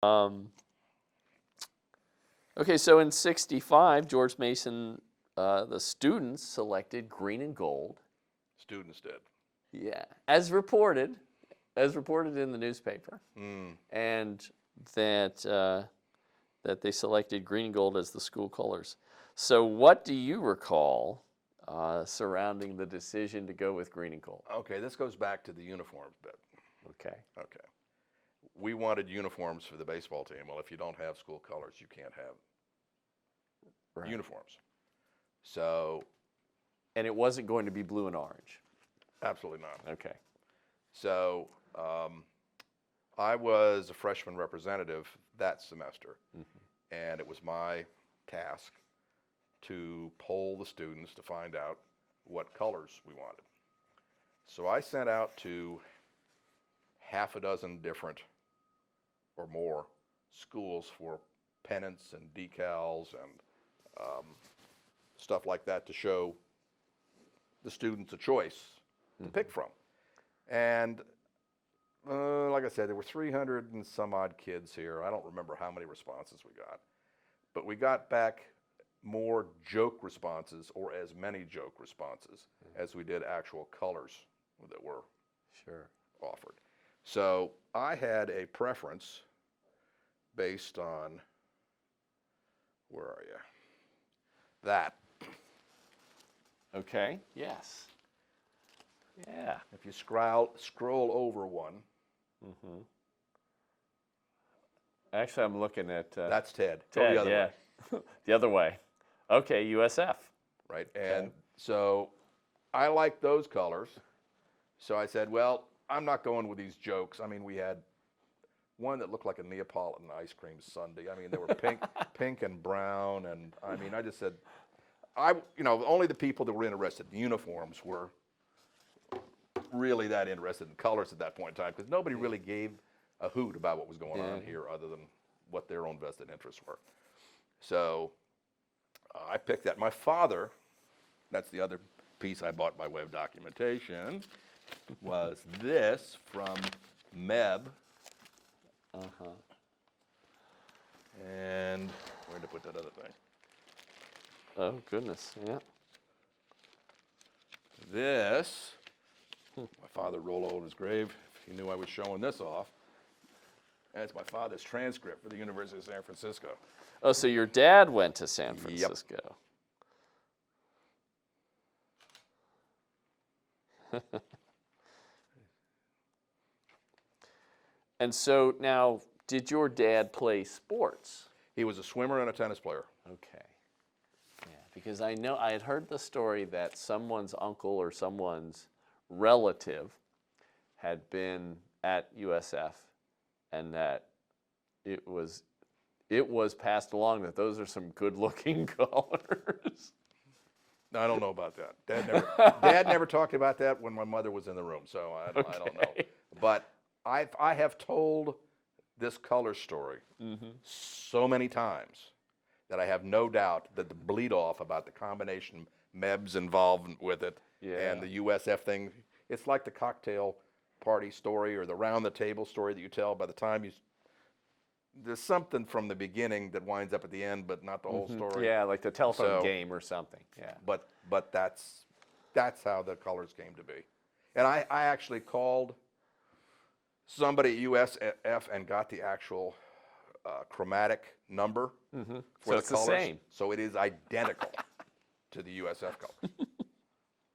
Um, okay, so in '65, George Mason, the students selected green and gold. Students did. Yeah, as reported in the newspaper, and that they selected green and gold as the school colors. So, what do you recall surrounding the decision to go with green and gold? Okay, this goes back to the uniforms bit. Okay. Okay. We wanted uniforms for the baseball team. Well, if you don't have school colors, you can't have uniforms. So, and it wasn't going to be blue and orange. Absolutely not. Okay. So I was a freshman representative that semester, and it was my task to poll the students to find out what colors we wanted. So I sent out to half a dozen different or more schools for pennants and decals and stuff like that to show the students a choice to pick from. And like I said, there were 300 and some odd kids here. I don't remember how many responses we got, but we got back more joke responses, or as many joke responses as we did actual colors that were offered. So I had a preference based on, where are you? That. Okay, yes. Yeah. If you scroll over one. Actually, I'm looking at... that's Ted. Ted, go the other way. The other way. Okay, USF. Right, and so I like those colors. So I said, well, I'm not going with these jokes. I mean, we had one that looked like a Neapolitan ice cream sundae. I mean, they were pink and brown, and I mean, I just said, only the people that were interested in uniforms were really that interested in colors at that point in time, because nobody really gave a hoot about what was going on here other than what their own vested interests were. So I picked that. My father, that's the other piece I bought by way of documentation, was this from Meb. And where to put that other thing? Oh, goodness, yeah. This, my father rolled over his grave. He knew I was showing this off. That's my father's transcript for the University of San Francisco. Oh, so your dad went to San Francisco. Yep. And so now, did your dad play sports? He was a swimmer and a tennis player. Okay. Yeah, because I know I had heard the story that someone's uncle or someone's relative had been at USF, and that it was passed along that those are some good-looking colors. No, I don't know about that. Dad never talked about that when my mother was in the room, so I don't know. But I have told this color story so many times that I have no doubt that the bleed off about the combination Meb's involved with it and the USF thing, it's like the cocktail party story or the round the table story that you tell. By the time there's something from the beginning that winds up at the end, but not the whole story. Yeah, like the telephone game or something. Yeah. But that's how the colors came to be. And I actually called somebody at USF and got the actual chromatic number for So it's the colors. the same. So it is identical to the USF colors.